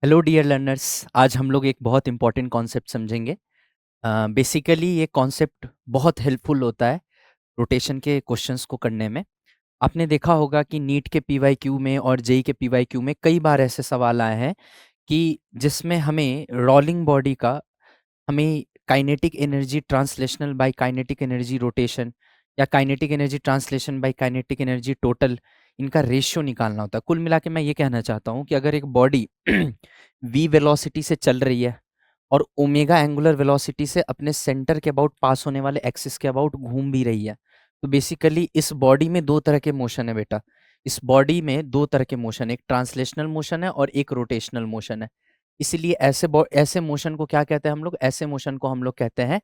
Hello dear learners. आज हम लोग एक बहुत इंपॉर्टेंट कॉन्सेप्ट समझेंगे। बेसिकली ये कॉन्सेप्ट बहुत हेल्पफुल होता है रोटेशन के क्वेश्चंस को करने में। आपने देखा होगा कि नीट के पीवाईक्यू में और जेई के पीवाईक्यू में कई बार ऐसे सवाल आए हैं कि जिसमें हमें रोलिंग बॉडी का हमें kinetic energy translational by kinetic energy rotation या kinetic energy translation by kinetic energy total, इनका रेशियो निकालना होता है। कुल मिला के मैं ये कहना चाहता हूँ कि अगर एक बॉडी v वेलोसिटी से चल रही है और ओमेगा एंगुलर वेलोसिटी से अपने सेंटर के अबाउट पास होने वाले एक्सिस के अबाउट घूम भी रही है, तो बेसिकली इस बॉडी में दो तरह के मोशन है बेटा। इस बॉडी में दो तरह के मोशन, एक ट्रांसलेशनल मोशन है और एक रोटेशनल मोशन है। इसीलिए ऐसे मोशन को क्या कहते हैं हम लोग? ऐसे मोशन को हम लोग कहते हैं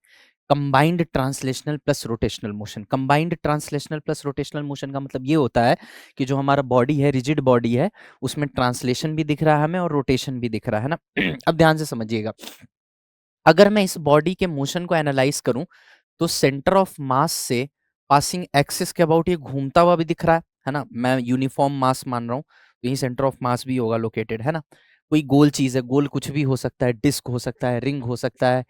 combined translational plus rotational motion. Combined translational plus rotational motion का मतलब ये होता है कि जो हमारा बॉडी है, रिजिड बॉडी है, उसमें ट्रांसलेशन भी दिख रहा है हमें और रोटेशन भी दिख रहा है ना। अब ध्यान से समझिएगा, अगर मैं इस बॉडी के मोशन को एनालाइज करूं तो सेंटर ऑफ मास से पासिंग एक्सिस के अबाउट ये घूमता हुआ भी दिख रहा है ना। मैं यूनिफॉर्म मास मान रहा हूँ तो यही सेंटर ऑफ मास भी होगा लोकेटेड, है ना। कोई गोल चीज है, गोल कुछ भी हो सकता है, डिस्क हो सकता है, रिंग हो सकता है,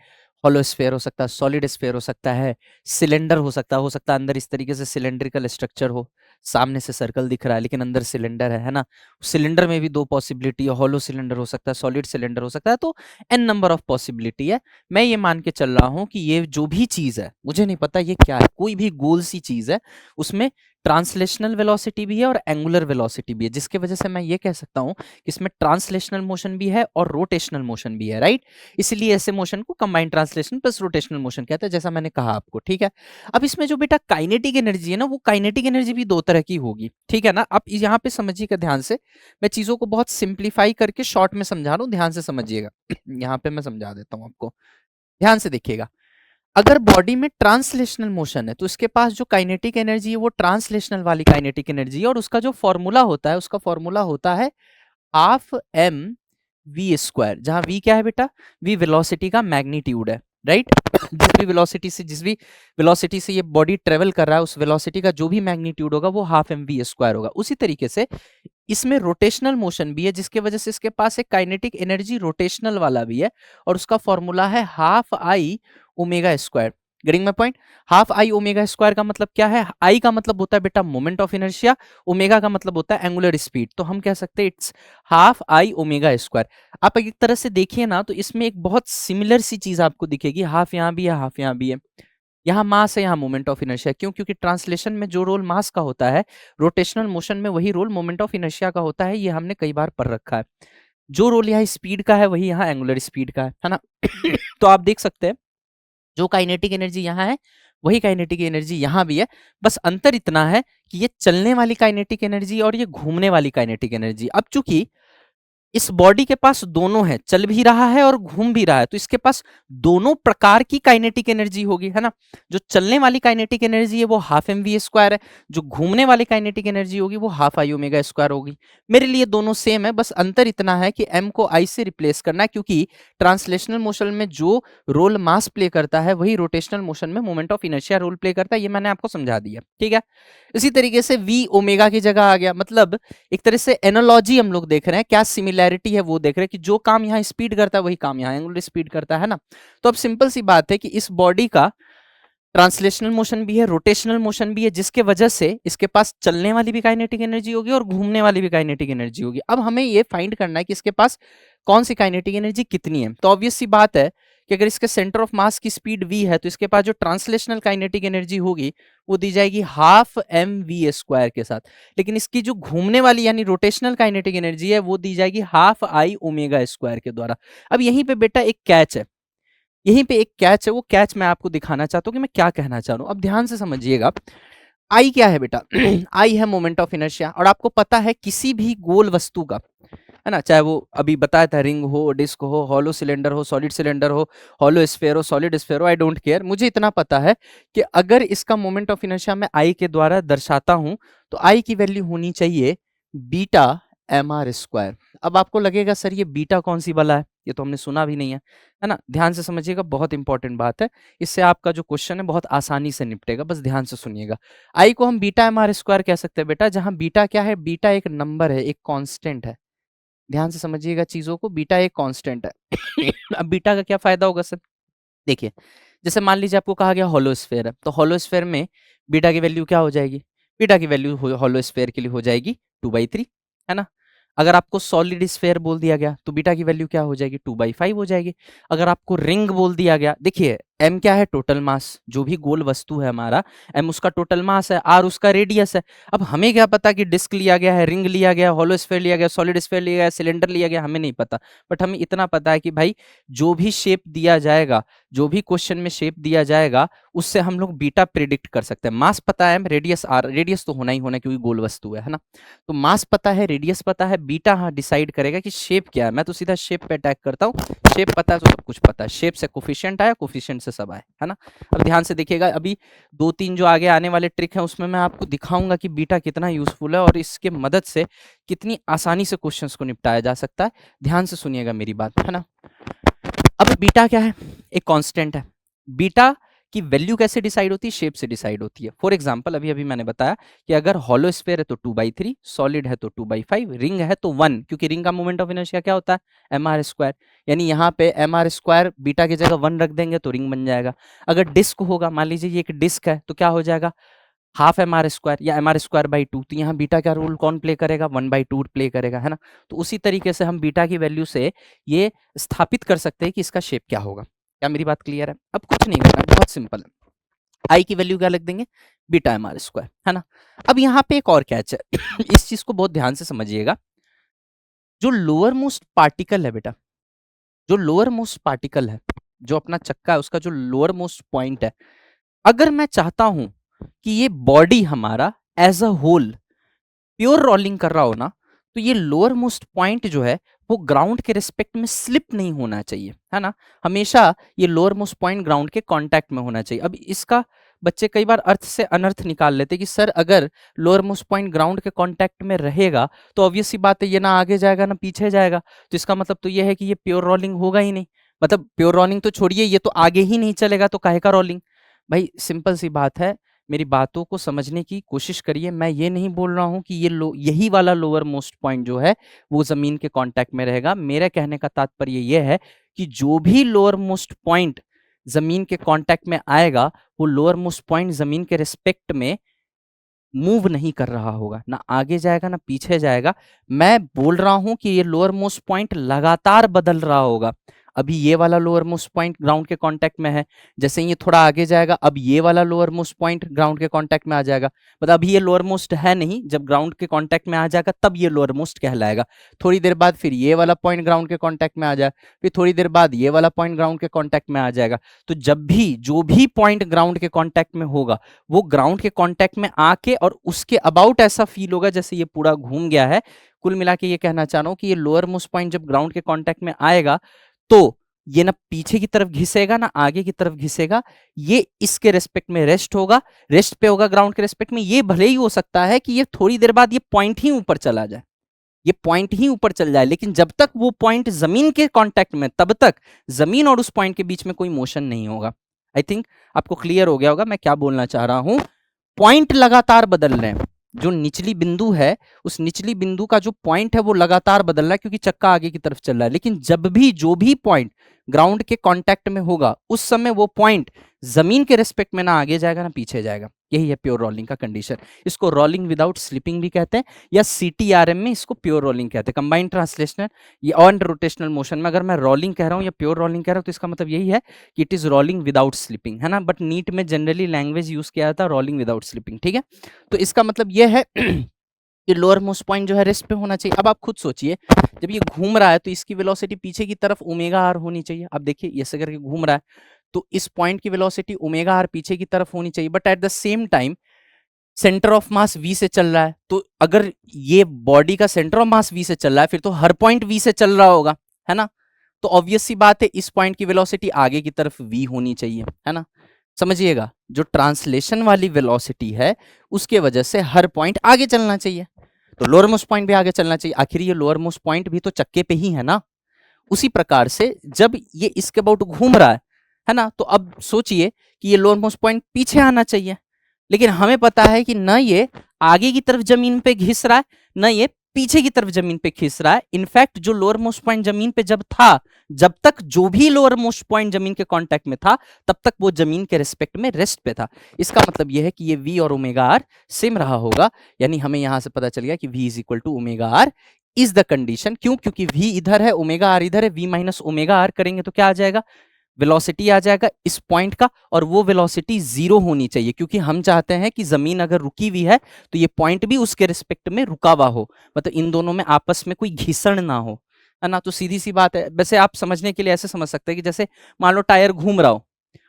हॉलो स्फेयर हो सकता है, सॉलिड स्फेयर हो सकता है, सिलेंडर हो सकता है अंदर इस तरीके से सिलेंड्रिकल स्ट्रक्चर हो, सामने से सर्कल दिख रहा है लेकिन अंदर सिलेंडर है ना। सिलेंडर में भी दो पॉसिबिलिटी है, हॉलो सिलेंडर हो सकता है, सॉलिड सिलेंडर हो सकता है, तो एन नंबर ऑफ पॉसिबिलिटी है। मैं ये मान के चल रहा हूं कि ये जो भी चीज है, मुझे नहीं पता ये क्या है, कोई भी गोल सी चीज है, उसमें ट्रांसलेशनल वेलोसिटी भी है और एंगुलर वेलोसिटी भी है, जिसके वजह से मैं ये कह सकता हूं कि इसमें ट्रांसलेशनल मोशन भी है और रोटेशनल मोशन भी है, राइट। इसलिए ऐसे मोशन को combined translation plus rotational motion कहते हैं, जैसा मैंने कहा आपको, ठीक है। अब इसमें जो बेटा काइनेटिक एनर्जी है ना, वो काइनेटिक एनर्जी भी दो तरह की होगी, ठीक है ना। अब यहाँ पे समझिएगा ध्यान से, मैं चीजों को बहुत सिंप्लीफाई करके शॉर्ट में समझा रहा हूँ, ध्यान से समझिएगा। यहाँ पे मैं समझा देता हूँ आपको, ध्यान से देखिएगा। अगर बॉडी में ट्रांसलेशनल मोशन है तो इसके पास जो काइनेटिक एनर्जी है वो ट्रांसलेशनल वाली काइनेटिक एनर्जी है, और उसका जो फॉर्मूला होता है, उसका फॉर्मूला होता है हाफ एम वी स्क्वायर, जहां वी क्या है बेटा? वी वेलोसिटी का मैग्नीट्यूड है, राइट। जिस भी वेलोसिटी से ये बॉडी ट्रेवल कर रहा है, उस वेलोसिटी का जो भी मैग्नीट्यूड होगा वो हाफ एम वी स्क्वायर होगा। उसी तरीके से इसमें रोटेशनल मोशन भी है, जिसके वजह से इसके पास एक काइनेटिक एनर्जी रोटेशनल वाला भी है, और उसका फॉर्मूला है half I omega square. Getting my point? Half I omega square का मतलब क्या है? आई का मतलब होता है बेटा मोमेंट ऑफ इनर्शिया, ओमेगा का मतलब होता है एंगुलर स्पीड, तो हम कह सकते हैं it's half I omega square. आप एक तरह से देखिए ना तो इसमें एक बहुत सिमिलर सी चीज आपको दिखेगी, हाफ यहाँ भी है, हाफ यहाँ भी है। यहाँ मास है, यहाँ मोमेंट ऑफ इनर्शिया। क्यों? क्योंकि ट्रांसलेशन में जो रोल मास का होता है, रोटेशनल मोशन में वही रोल मोमेंट ऑफ इनर्शिया का होता है, ये हमने कई बार पढ़ रखा है। जो रोल यहाँ स्पीड का है वही यहाँ एंगुलर स्पीड का है ना। तो आप देख सकते हैं जो काइनेटिक एनर्जी यहाँ है वही काइनेटिक एनर्जी यहाँ भी है, बस अंतर इतना है कि ये चलने वाली काइनेटिक एनर्जी और ये घूमने वाली काइनेटिक एनर्जी। अब चूंकि इस बॉडी के पास दोनों है, चल भी रहा है और घूम भी रहा है, तो इसके पास दोनों प्रकार की काइनेटिक एनर्जी होगी, है ना। जो चलने वाली काइनेटिक एनर्जी है वो हाफ एम वी स्क्वायर है, जो घूमने वाली काइनेटिक एनर्जी होगी वो हाफ आई ओमेगा स्क्वायर होगी। मेरे लिए दोनों सेम है, बस अंतर इतना है कि एम को आई से रिप्लेस करना है, क्योंकि ट्रांसलेशनल मोशन में जो रोल मास प्ले करता है वही रोटेशनल मोशन में moment of inertia role play करता है, ये मैंने आपको समझा दिया, ठीक है। इसी तरीके से वी ओमेगा की जगह आ गया, मतलब एक तरह से एनालॉजी हम लोग देख रहे हैं, क्या सिमिलैरिटी है वो देख रहे हैं कि जो काम यहाँ स्पीड करता है वही काम यहाँ एंगुलर स्पीड करता है ना। तो अब सिंपल सी बात है कि इस बॉडी का ट्रांसलेशनल मोशन भी है, रोटेशनल मोशन भी है, जिसके वजह से इसके पास चलने वाली भी काइनेटिक एनर्जी होगी और घूमने वाली भी काइनेटिक एनर्जी होगी। अब हमें ये फाइंड करना है कि इसके पास कौन सी काइनेटिक एनर्जी कितनी है। तो ऑब्वियस सी बात है कि अगर इसके सेंटर ऑफ मास की स्पीड v है तो इसके पास जो ट्रांसलेशनल काइनेटिक एनर्जी होगी वो दी जाएगी हाफ एम वी स्क्वायर के साथ, लेकिन इसकी जो घूमने वाली यानी रोटेशनल काइनेटिक एनर्जी है वो दी जाएगी हाफ आई ओमेगा स्क्वायर के द्वारा। अब यहीं पे बेटा एक कैच है, यहीं पे एक कैच है, वो कैच मैं आपको दिखाना चाहता हूँ कि मैं क्या कहना चाह रहा हूँ। अब ध्यान से समझिएगा, आई क्या है बेटा? आई है मोमेंट ऑफ इनर्शिया, और आपको पता है किसी भी गोल वस्तु का, है ना, चाहे वो अभी बताया था रिंग हो, डिस्क हो, हॉलो सिलेंडर हो, सॉलिड सिलेंडर हो, हॉलो स्फेयर हो, सॉलिड स्फेयर हो, आई डोंट केयर, मुझे इतना पता है कि अगर इसका मोमेंट ऑफ इनर्शिया मैं आई के द्वारा दर्शाता हूं तो आई की वैल्यू होनी चाहिए बीटा एम आर स्क्वायर। अब आपको लगेगा सर ये बीटा कौन सी वाला है, ये तो हमने सुना भी नहीं है ना। ध्यान से समझिएगा, बहुत इंपॉर्टेंट बात है, इससे आपका जो क्वेश्चन है बहुत आसानी से निपटेगा, बस ध्यान से सुनिएगा। आई को हम बीटा एम आर स्क्वायर कह सकते हैं बेटा, जहां बीटा क्या है? बीटा एक नंबर है, एक कांस्टेंट है, ध्यान से समझिएगा चीज़ों को, बीटा एक कांस्टेंट है। अब बीटा का क्या फ़ायदा होगा सर? देखिए, जैसे मान लीजिए आपको कहा गया होलो स्फीयर है, तो होलो स्फीयर में बीटा की वैल्यू क्या हो जाएगी? बीटा की वैल्यू होलो स्फीयर के लिए हो जाएगी 2/3, है ना? अगर आपको सॉलिड स्फीयर बोल दिया गया तो बीटा की वैल्यू क्या हो जाएगी? 2/5 हो जाएगी। अगर आपको रिंग बोल दिया गया, देखिए एम क्या है? Total mass. जो भी गोल वस्तु है हमारा, एम उसका टोटल मास है, आर उसका रेडियस है। अब हमें क्या पता कि डिस्क लिया गया है, रिंग लिया गया, होलो स्फीयर लिया गया, सॉलिड स्फीयर लिया गया, सिलेंडर लिया गया, हमें नहीं पता। बट हमें इतना पता है कि भाई जो भी शेप दिया जाएगा, जो भी क्वेश्चन में शेप दिया जाएगा, उससे हम लोग बीटा प्रिडिक्ट कर सकते हैं। मास पता है, रेडियस आर, रेडियस तो होना ही होना क्योंकि गोल वस्तु है ना? तो मास पता है, रेडियस पता है, बीटा हाँ डिसाइड करेगा कि शेप क्या है। मैं तो सीधा शेप पे अटैक करता हूँ, शेप पता है तो सब कुछ पता है। शेप से कोफिशिएंट आया, कोफिशिएंट से सब आए, है ना? अब ध्यान से देखिएगा, अभी 2-3 जो आगे आने वाले ट्रिक हैं उसमें मैं आपको दिखाऊंगा कि बीटा कितना यूजफुल है और इसके मदद से कितनी आसानी से क्वेश्चंस को निपटाया जा सकता है। ध्यान से सुनिएगा मेरी बात, है ना? अब बीटा क्या है? एक कांस्टेंट है। बीटा की वैल्यू कैसे डिसाइड होती है? शेप से डिसाइड होती है। फॉर एग्जांपल अभी अभी मैंने बताया कि अगर हॉलो स्फीयर है तो 2/3, सॉलिड है तो 2/5, रिंग है तो 1, क्योंकि रिंग का मोमेंट ऑफ इनर्शिया क्या होता है? mr²। यानी यहाँ पे mr² बीटा की जगह 1 रख देंगे तो रिंग बन जाएगा। अगर डिस्क होगा, मान लीजिए ये एक डिस्क है, तो क्या हो जाएगा? हाफ mr² या mr²/2। तो यहाँ बीटा का रोल कौन प्ले करेगा? 1/2 प्ले करेगा, है ना? तो उसी तरीके से हम बीटा की वैल्यू से ये स्थापित कर सकते हैं कि इसका शेप क्या होगा। क्या मेरी बात क्लियर है? अब कुछ नहीं करना, बहुत सिंपल है। आई की वैल्यू क्या लिख देंगे? बीटा mr², है ना? अब यहाँ पे एक और कैच है। इस चीज को बहुत ध्यान से समझिएगा। जो लोअर मोस्ट पार्टिकल है बेटा, जो लोअर मोस्ट पार्टिकल है, जो अपना चक्का है उसका जो लोअर मोस्ट पॉइंट है, अगर मैं चाहता हूं कि ये बॉडी हमारा as a whole pure rolling कर रहा हो ना, तो ये लोअर मोस्ट पॉइंट जो है वो ग्राउंड के रिस्पेक्ट में स्लिप नहीं होना चाहिए, है ना? हमेशा ये लोअर मोस्ट पॉइंट ग्राउंड के कांटेक्ट में होना चाहिए। अब इसका बच्चे कई बार अर्थ से अनर्थ निकाल लेते कि सर अगर लोअर मोस्ट पॉइंट ग्राउंड के कांटेक्ट में रहेगा तो ऑब्वियस सी बात है ये ना आगे जाएगा ना पीछे जाएगा, तो इसका मतलब तो ये है कि ये प्योर रोलिंग होगा ही नहीं। मतलब प्योर रोलिंग तो छोड़िए, ये तो आगे ही नहीं चलेगा तो काहे का रोलिंग? भाई सिंपल सी बात है, मेरी बातों को समझने की कोशिश करिए। मैं ये नहीं बोल रहा हूं कि यही वाला लोअर मोस्ट पॉइंट जो है वो जमीन के कांटेक्ट में रहेगा। मेरे कहने का तात्पर्य ये है कि जो भी लोअर मोस्ट पॉइंट जमीन के कांटेक्ट में आएगा वो लोअर मोस्ट पॉइंट जमीन के रिस्पेक्ट में मूव नहीं कर रहा होगा, ना आगे जाएगा ना पीछे जाएगा। मैं बोल रहा हूं कि ये लोअर मोस्ट पॉइंट लगातार बदल रहा होगा। अभी ये वाला लोअर मोस्ट पॉइंट ग्राउंड के कांटेक्ट में है, जैसे ये थोड़ा आगे जाएगा अब ये वाला लोअर मोस्ट पॉइंट ग्राउंड के कांटेक्ट में आ जाएगा। मतलब अभी ये लोअर मोस्ट है नहीं, जब ग्राउंड के कांटेक्ट में आ जाएगा तब ये लोअर मोस्ट कहलाएगा। थोड़ी देर बाद फिर ये वाला पॉइंट ग्राउंड के कांटेक्ट में आ जाए, फिर थोड़ी देर बाद ये वाला पॉइंट ग्राउंड के कांटेक्ट में आ जाएगा। तो जब भी जो भी पॉइंट ग्राउंड के कांटेक्ट में होगा वो ग्राउंड के कांटेक्ट में आके और उसके अबाउट ऐसा फील होगा जैसे ये पूरा घूम गया है। कुल मिला के ये कहना चाह रहा हूं कि ये लोअर मोस्ट पॉइंट जब ग्राउंड के कांटेक्ट में आएगा तो ये ना पीछे की तरफ घिसेगा ना आगे की तरफ घिसेगा, ये इसके रेस्पेक्ट में रेस्ट होगा, रेस्ट पे होगा ग्राउंड के रेस्पेक्ट में। ये भले ही हो सकता है कि ये थोड़ी देर बाद ये पॉइंट ही ऊपर चला जाए, ये पॉइंट ही ऊपर चल जाए, लेकिन जब तक वो पॉइंट जमीन के कांटेक्ट में तब तक जमीन और उस पॉइंट के बीच में कोई मोशन नहीं होगा। आई थिंक आपको क्लियर हो गया होगा मैं क्या बोलना चाह रहा हूं। पॉइंट लगातार बदल रहे हैं, जो निचली बिंदु है उस निचली बिंदु का जो पॉइंट है वो लगातार बदल रहा है क्योंकि चक्का आगे की तरफ चल रहा है। लेकिन जब भी जो भी पॉइंट ग्राउंड के कांटेक्ट में होगा उस समय वो पॉइंट जमीन के रेस्पेक्ट में ना आगे जाएगा ना पीछे जाएगा। यही है प्योर रोलिंग का कंडीशन। इसको रोलिंग विदाउट स्लिपिंग भी कहते हैं या CTRM में इसको प्योर रोलिंग कहते हैं, कंबाइंड ट्रांसलेशनल ये ऑन रोटेशनल मोशन में। अगर मैं रोलिंग कह रहा हूँ या प्योर रोलिंग कह रहा हूँ तो इसका मतलब यही है कि it is rolling without slipping, है ना? बट नीट में जनरली लैंग्वेज यूज किया जाता है रोलिंग विदाउट स्लिपिंग, ठीक है? तो इसका मतलब यह है कि लोअर मोस्ट पॉइंट जो है रेस्ट पे होना चाहिए। अब आप खुद सोचिए, जब ये घूम रहा है तो इसकी वेलोसिटी पीछे की तरफ ओमेगा आर होनी चाहिए। अब देखिए ऐसे करके घूम रहा है तो इस पॉइंट की वेलोसिटी ओमेगा आर पीछे की तरफ होनी चाहिए, but at the same time centre of mass V से चल रहा है। तो अगर ये बॉडी का सेंटर ऑफ मास V से चल रहा है फिर तो हर पॉइंट V से चल रहा होगा, है ना? तो ऑब्वियस सी बात है इस पॉइंट की वेलोसिटी आगे की तरफ V होनी चाहिए, है ना? समझिएगा, जो ट्रांसलेशन वाली वेलोसिटी है उसके वजह से हर पॉइंट आगे चलना चाहिए, तो लोअर मोस्ट पॉइंट भी आगे चलना चाहिए। आखिर ये लोअर मोस्ट पॉइंट भी तो चक्के पे ही है ना। उसी प्रकार से जब ये इसके अबाउट घूम रहा है ना, तो अब सोचिए कि ये लोअर मोस्ट पॉइंट पीछे आना चाहिए, लेकिन हमें पता है कि न ये आगे की तरफ जमीन पे घिस रहा है न ये पीछे की तरफ जमीन पे खींच रहा है। इनफैक्ट जो लोअर मोस्ट पॉइंट जमीन पे जब था, जब तक जो भी लोअर मोस्ट पॉइंट जमीन के कांटेक्ट में था, तब तक वो जमीन के रिस्पेक्ट में रेस्ट पे था। इसका मतलब ये है कि ये v और ओमेगा आर सेम रहा होगा, यानी हमें यहां से पता चल गया कि v is equal to omega r is the condition. क्यों? क्योंकि v इधर है, ओमेगा आर इधर है, v माइनस ओमेगा आर करेंगे तो क्या आ जाएगा, वेलोसिटी आ जाएगा इस पॉइंट का, और वो वेलोसिटी जीरो होनी चाहिए, क्योंकि हम चाहते हैं कि जमीन अगर रुकी हुई है तो ये पॉइंट भी उसके रिस्पेक्ट में रुका हुआ हो, मतलब इन दोनों में आपस में कोई घिसण ना हो, है ना। तो सीधी सी बात है। वैसे आप समझने के लिए ऐसे समझ सकते हैं कि जैसे मान लो टायर घूम रहा हो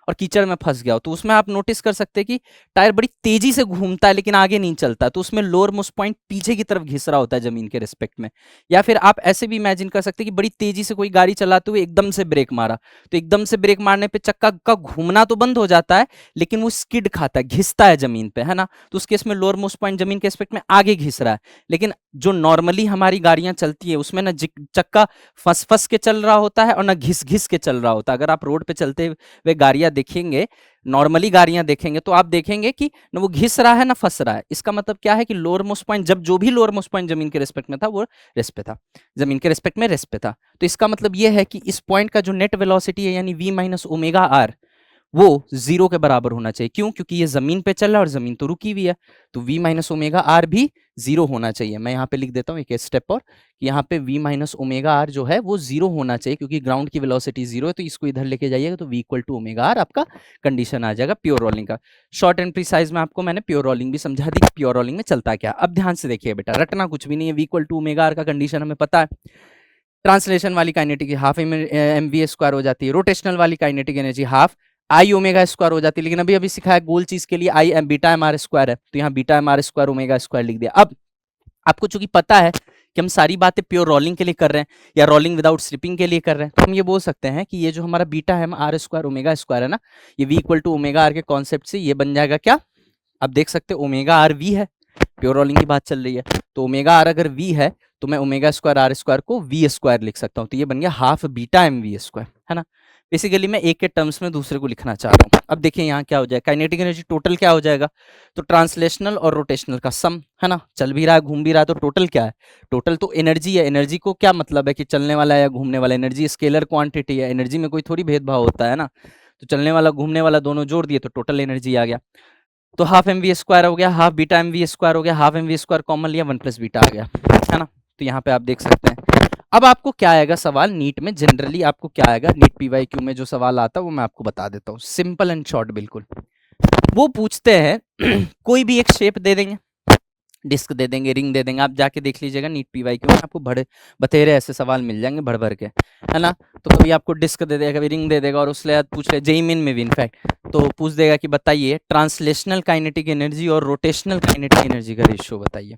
और कीचड़ में फंस गया हो, तो उसमें आप नोटिस कर सकते हैं कि टायर बड़ी तेजी से घूमता है लेकिन आगे नहीं चलता, तो उसमें लोअर मोस्ट पॉइंट पीछे की तरफ घिस रहा होता है जमीन के रिस्पेक्ट में। या फिर आप ऐसे भी इमेजिन कर सकते हैं कि बड़ी तेजी से कोई गाड़ी चलाते हुए एकदम से ब्रेक मारा, तो एकदम से ब्रेक मारने पे चक्का का घूमना तो बंद हो जाता है, लेकिन वो स्किड खाता है, घिसता है जमीन पे, है ना। तो उस केस में लोअर मोस्ट पॉइंट जमीन के रिस्पेक्ट में आगे घिस रहा है। लेकिन जो नॉर्मली हमारी गाड़ियां चलती है उसमें ना चक्का फंस फंस के चल रहा होता है और ना घिस घिस के चल रहा होता है। अगर आप रोड पे चलते हुए गाड़ियां देखेंगे, नॉर्मली गाड़ियां देखेंगे, तो आप देखेंगे कि ना वो घिस रहा है ना फंस रहा है। इसका मतलब क्या है कि लोअर मोस्ट पॉइंट, जब जो भी लोअर मोस्ट पॉइंट जमीन के रिस्पेक्ट में था वो रेस्ट पे था, जमीन के रिस्पेक्ट में रेस्ट पे था। तो इसका मतलब ये है कि इस पॉइंट का जो नेट वेलोसिटी है यानी v माइनस ओमेगा आर, वो जीरो के बराबर होना चाहिए। क्यों? क्योंकि ये जमीन पे चल रहा है और जमीन तो रुकी हुई है, तो v माइनस ओमेगा आर भी जीरो होना चाहिए। मैं यहाँ पे लिख देता हूँ एक स्टेप और, कि यहाँ पे v माइनस ओमेगा आर जो है वो जीरो होना चाहिए, क्योंकि ग्राउंड की वेलोसिटी जीरो है, तो इसको इधर लेके जाइएगा तो v equal to omega r आपका कंडीशन आ जाएगा प्योर रोलिंग का। शॉर्ट एंड प्रिसाइज में आपको मैंने प्योर रोलिंग भी समझा दी, प्योर रोलिंग में चलता क्या। अब ध्यान से देखिए बेटा, रटना कुछ भी नहीं है, v equal to omega r का कंडीशन हमें पता है। ट्रांसलेशन वाली kinetic half m v square हो जाती है, रोटेशनल वाली kinetic energy half I omega square हो जाती है। लेकिन अभी अभी सिखाया गोल चीज के लिए I m beta m r square है, तो यहाँ beta m r square omega square लिख दिया। अब आपको चूंकि पता है कि हम सारी बातें प्योर रोलिंग के लिए कर रहे हैं या रोलिंग विदाउट स्लिपिंग के लिए कर रहे हैं, तो हम ये बोल सकते हैं कि ये जो हमारा beta m r square omega square है ना, ये v equal to omega r के कॉन्सेप्ट से ये बन जाएगा क्या, आप देख सकते हैं ओमेगा आर वी है, प्योर रोलिंग की बात चल रही है, तो ओमेगा आर अगर वी है तो मैं ओमेगा स्क्वायर आर स्क्वायर को वी स्क्वायर लिख सकता हूँ, तो ये बन गया half beta m v square, है ना। बेसिकली मैं एक के टर्म्स में दूसरे को लिखना चाह रहा हूँ। अब देखिए यहाँ क्या हो जाएगा, काइनेटिक एनर्जी टोटल क्या हो जाएगा, तो ट्रांसलेशनल और रोटेशनल का सम, है ना, चल भी रहा है घूम भी रहा है, तो टोटल क्या है, टोटल तो एनर्जी है। एनर्जी को क्या मतलब है कि चलने वाला या घूमने वाला, एनर्जी स्केलर क्वांटिटी है, एनर्जी में कोई थोड़ी भेदभाव होता है ना, तो चलने वाला घूमने वाला दोनों जोड़ दिए तो टोटल एनर्जी आ गया। तो हाफ एम वी स्क्वायर हो गया, half beta m v square हो गया, half m v square common लिया, वन प्लस बीटा आ गया, है ना। तो यहाँ पे आप देख सकते हैं। अब आपको क्या आएगा सवाल नीट में, जनरली आपको क्या आएगा नीट पीवाईक्यू में जो सवाल आता है वो मैं आपको बता देता हूँ, सिंपल एंड शॉर्ट बिल्कुल। वो पूछते हैं कोई भी एक शेप दे देंगे, डिस्क दे देंगे, रिंग दे देंगे, आप जाके देख लीजिएगा नीट पीवाईक्यू में आपको बड़े बतेरे ऐसे सवाल मिल जाएंगे भर भर के, है ना। तो कभी आपको डिस्क दे देगा, कभी रिंग दे देगा, और उसके बाद पूछ ले जेई मेन में भी इनफैक्ट तो पूछ देगा कि बताइए ट्रांसलेशनल काइनेटिक एनर्जी और रोटेशनल काइनेटिक एनर्जी का रेशियो बताइए,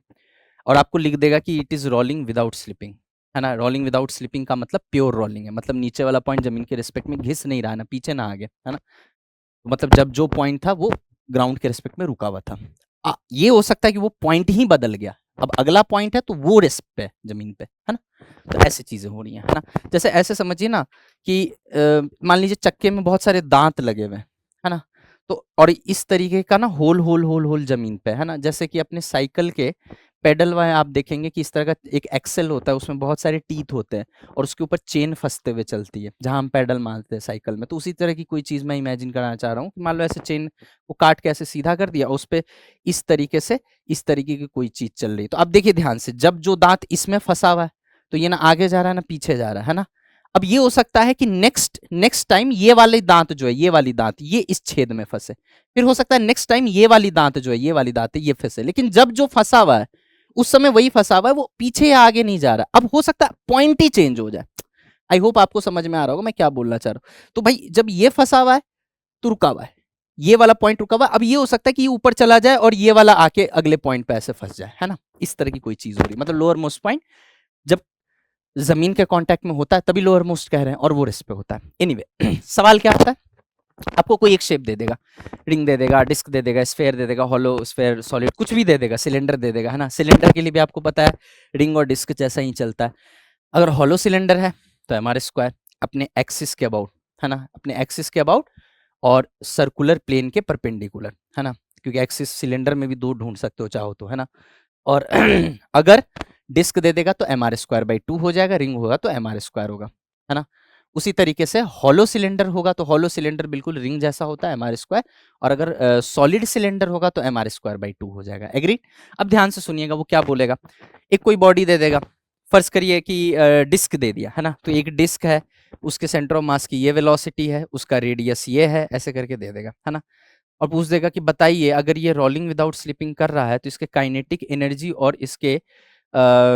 और आपको लिख देगा कि it is rolling without slipping, है ना। रोलिंग विदाउट स्लिपिंग का मतलब प्योर रोलिंग है, मतलब नीचे वाला पॉइंट जमीन के रिस्पेक्ट में घिस नहीं रहा है, ना पीछे ना आगे, है ना। तो मतलब जब जो पॉइंट था वो ग्राउंड के रिस्पेक्ट में रुका हुआ था। ये हो सकता है कि वो पॉइंट ही बदल गया, अब अगला पॉइंट है तो वो रेस्ट पे जमीन पे, है ना। तो ऐसी चीजें हो रही हैं, है ना। जैसे ऐसे समझिए ना कि मान लीजिए चक्के में बहुत सारे दांत लगे हुए हैं, है ना। तो और इस तरीके का ना होल होल होल होल जमीन पे, है ना। जैसे कि अपने साइकिल के पेडल में आप देखेंगे कि इस तरह का एक एक्सेल होता है, उसमें बहुत सारे टीथ होते हैं और उसके ऊपर चेन फंसते हुए चलती है जहां हम पेडल मारते हैं साइकिल में। तो उसी तरह की कोई चीज मैं इमेजिन करना चाह रहा हूँ कि मान लो ऐसे चेन को काट के ऐसे सीधा कर दिया, उस पर इस तरीके से इस तरीके की कोई चीज चल रही है। तो अब देखिए ध्यान से, जब जो दांत इसमें फंसा हुआ है तो ये ना आगे जा रहा है ना पीछे जा रहा है ना। अब ये हो सकता है कि नेक्स्ट टाइम ये वाले दांत जो है, ये वाली दांत ये इस छेद में फंसे, फिर हो सकता है नेक्स्ट टाइम ये वाली दांत जो है, ये वाली दांत है ये फंसे, लेकिन जब जो फंसा हुआ है उस समय वही फंसा हुआ है, वो पीछे या आगे नहीं जा रहा। अब हो सकता है पॉइंट ही चेंज हो जाए। आई होप आपको समझ में आ रहा होगा मैं क्या बोलना चाह रहा हूं। तो भाई जब ये फंसा हुआ है तो रुका हुआ है, ये वाला पॉइंट रुका हुआ है। अब ये हो सकता है कि ये ऊपर चला जाए और ये वाला आके अगले पॉइंट पे ऐसे फंस जाए, है ना। इस तरह की कोई चीज हो रही है, मतलब लोअर मोस्ट पॉइंट जब जमीन के कांटेक्ट में होता है तभी लोअर मोस्ट कह रहे हैं, और वो रेस्ट पे होता है। एनीवे सवाल क्या होता है, आपको कोई एक शेप दे देगा, रिंग दे देगा, डिस्क दे देगा, स्फेयर दे देगा, हॉलो स्फेयर सॉलिड कुछ भी दे देगा, सिलेंडर दे देगा, है ना। सिलेंडर के लिए भी आपको पता है रिंग और डिस्क जैसा ही चलता है। अगर हॉलो सिलेंडर है तो एम आर स्क्वायर अपने एक्सिस के अबाउट, है ना, अपने एक्सिस के अबाउट और सर्कुलर प्लेन के परपेंडिकुलर, है ना, क्योंकि एक्सिस सिलेंडर में भी दो ढूंढ सकते हो चाहो तो, है ना। और अगर डिस्क दे देगा तो mr²/2 हो जाएगा, रिंग होगा तो mr² होगा, है ना। उसी तरीके से हॉलो सिलेंडर होगा तो हॉलो सिलेंडर बिल्कुल रिंग जैसा होता है mr², और अगर सॉलिड सिलेंडर होगा तो mr²/2 हो जाएगा। एग्री। अब ध्यान से सुनिएगा वो क्या बोलेगा। एक कोई बॉडी दे देगा, फर्ज करिए कि डिस्क दे दिया, है ना, तो एक डिस्क है, उसके सेंटर ऑफ मास की ये वेलोसिटी है, उसका रेडियस ये है, ऐसे करके दे देगा, है ना। और पूछ देगा कि बताइए अगर ये रोलिंग विदाउट स्लिपिंग कर रहा है तो इसके काइनेटिक एनर्जी और इसके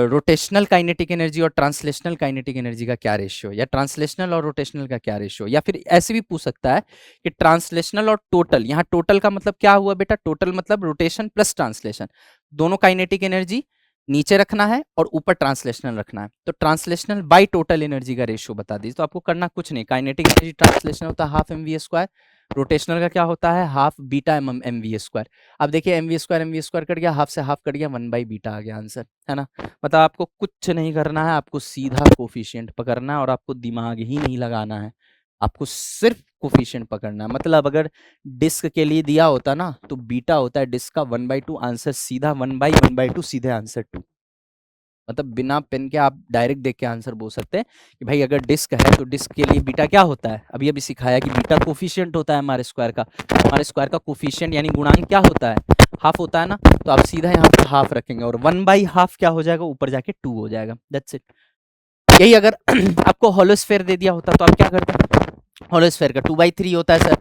रोटेशनल काइनेटिक एनर्जी और ट्रांसलेशनल काइनेटिक एनर्जी का क्या रेशियो, या ट्रांसलेशनल और रोटेशनल का क्या रेशियो, या फिर ऐसे भी पूछ सकता है कि ट्रांसलेशनल और टोटल। यहाँ टोटल का मतलब क्या हुआ बेटा, टोटल मतलब रोटेशन प्लस ट्रांसलेशन, दोनों काइनेटिक एनर्जी नीचे रखना है और ऊपर ट्रांसलेशनल रखना है, तो ट्रांसलेशनल बाई टोटल एनर्जी का रेशियो बता दीजिए। तो आपको करना कुछ नहीं, काइनेटिक एनर्जी ट्रांसलेशनल होता है ½ mv², रोटेशनल का क्या होता है ½ बीटा mv²। अब देखिए mv² कट गया, हाफ से हाफ कट गया, 1/बीटा आ गया आंसर, है ना। मतलब आपको कुछ नहीं करना है, आपको सीधा कोफिशिएंट पकड़ना है और आपको दिमाग ही नहीं लगाना है, आपको सिर्फ कोफिशिएंट पकड़ना है। मतलब अगर डिस्क के लिए दिया होता ना तो बीटा होता है डिस्क का 1/2, आंसर सीधा 1/1/2, सीधे आंसर 2। मतलब बिना पेन के आप डायरेक्ट देख के आंसर बोल सकते हैं कि भाई अगर डिस्क है तो डिस्क के लिए बीटा क्या होता है, अभी अभी सिखाया कि बीटा कोफिशिएंट होता है mr² का, mr² का कोफिशिएंट यानी गुणांक क्या होता है, हाफ होता है ना, तो आप सीधा यहाँ पे हाफ रखेंगे और 1/2 क्या हो जाएगा, ऊपर जाके 2 हो जाएगा, दैट्स इट। यही अगर आपको होलोस्फेयर दे दिया होता तो आप क्या करते, होलोस्फेयर का 2/3 होता है सर,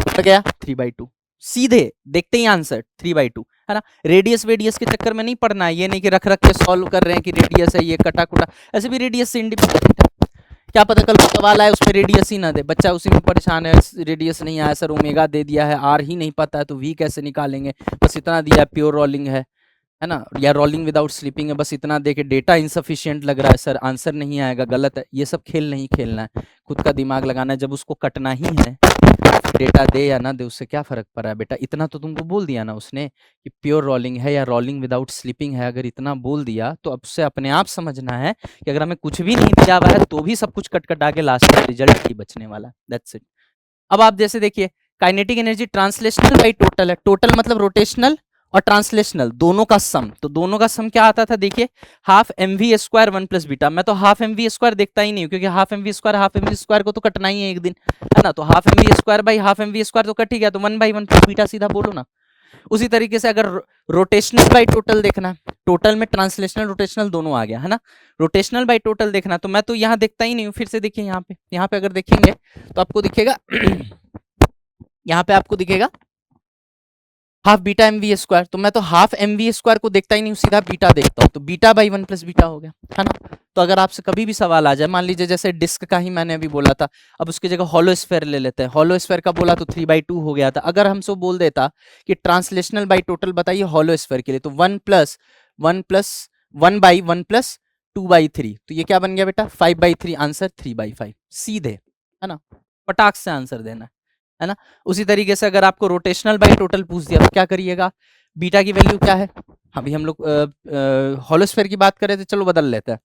तो गया 3/2, सीधे देखते ही आंसर 3/2, है ना। रेडियस वेडियस के चक्कर में नहीं पड़ना है, ये नहीं कि रख रख के सॉल्व कर रहे हैं कि रेडियस है ये कटा कुटा, ऐसे भी रेडियस से इंडिपेंडेंट है, क्या पता कल को सवाल आए उसमें रेडियस ही ना दे, बच्चा उसी में परेशान है, रेडियस नहीं आया सर, ओमेगा दे दिया है, आर ही नहीं पता है तो वी कैसे निकालेंगे, बस इतना दिया है प्योर रोलिंग है ना, या रोलिंग विदाउट स्लीपिंग है, बस इतना दे के डेटा इनसफिशिएंट लग रहा है सर, आंसर नहीं आएगा, गलत है। ये सब खेल नहीं खेलना है, खुद का दिमाग लगाना है। जब उसको कटना ही है, डेटा दे या ना दे उससे क्या फर्क पड़ रहा है बेटा, इतना तो तुमको बोल दिया ना उसने कि प्योर रोलिंग है या रोलिंग विदाउट स्लीपिंग है, अगर इतना बोल दिया तो अब से अपने आप समझना है कि अगर हमें कुछ भी नहीं दिया हुआ है तो भी सब कुछ कट कटा के लास्ट में रिजल्ट ही बचने वाला है, दैट्स इट। अब आप जैसे देखिए kinetic energy translational by total है, टोटल मतलब रोटेशनल और ट्रांसलेशनल दोनों का सम, तो दोनों का सम क्या आता था देखिए, ½ mv² 1 + बीटा। मैं तो ½ mv² देखता ही नहीं हूँ क्योंकि ½ mv² को तो कटना ही है एक दिन, है ना, तो ½ mv² बाई ½ mv² तो कट ही गया, तो 1/1 + बीटा सीधा बोलो ना। उसी तरीके से अगर रोटेशनल बाई टोटल देखना, टोटल में ट्रांसलेशनल रोटेशनल दोनों आ गया, है ना, रोटेशनल बाई टोटल देखना, तो मैं तो यहाँ देखता ही नहीं हूँ। फिर से देखिए यहाँ पे अगर देखेंगे तो आपको दिखेगा यहाँ पे आपको दिखेगा ½ बीटा mv², तो मैं तो ½ mv² को देखता ही नहीं हूँ, सीधा बीटा देखता हूँ, तो बीटा बाई 1 + बीटा हो गया, है ना। तो अगर आपसे कभी भी सवाल आ जाए, मान लीजिए जैसे डिस्क का ही मैंने अभी बोला था, अब उसकी जगह हॉलोस्फेयर ले लेते हैं, हॉलोस्फेयर का बोला तो 3/2 हो गया था। अगर हमसे बोल देता कि ट्रांसलेशनल बाई टोटल बताइए हॉलोस्फेयर के लिए, तो 1 + 1/1 + 2/3, तो ये क्या बन गया बेटा 5/3, आंसर 3/5, सीधे, है ना, पटाख से आंसर देना है ना। उसी तरीके से अगर आपको रोटेशनल बाई टोटल पूछ दिया तो क्या करिएगा, बीटा की वैल्यू क्या है, अभी हम लोग हॉलोस्फेयर की बात करें तो चलो बदल लेते हैं,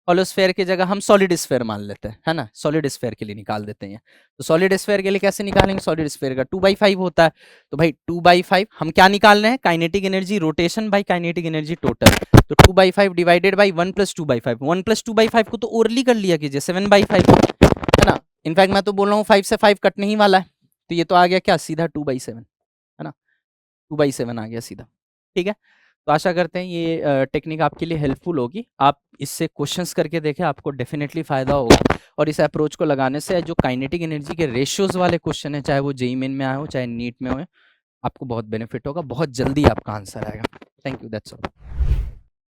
हॉलोस्फेयर की जगह हम सॉलिड स्फेयर मान लेते हैं, है ना, सॉलिड स्फेयर के लिए निकाल देते हैं। तो सॉलिड स्फेयर के लिए कैसे निकालेंगे, सॉलिड स्फेयर का 2/5 होता है, तो भाई 2/5 हम क्या निकाल रहे हैं, kinetic energy rotation by kinetic energy total, तो 2/5 डिवाइडेड बाई 1 + 2/5, 1 + 2/5 को तो ओरली कर लिया कीजिए 7/5, है ना। इनफैक्ट मैं तो बोल रहा हूँ 5 से 5 कटने ही वाला है, तो ये तो आ गया क्या सीधा 2/7, है ना, 2/7 आ गया सीधा, ठीक है। तो आशा करते हैं ये टेक्निक आपके लिए हेल्पफुल होगी, आप इससे क्वेश्चंस करके देखें, आपको डेफिनेटली फायदा होगा। और इस अप्रोच को लगाने से जो काइनेटिक एनर्जी के रेशियोज वाले क्वेश्चन है, चाहे वो जेईई मेन में आए हो चाहे नीट में हो, आपको बहुत बेनिफिट होगा, बहुत जल्दी आपका आंसर आएगा। Thank you, that's all.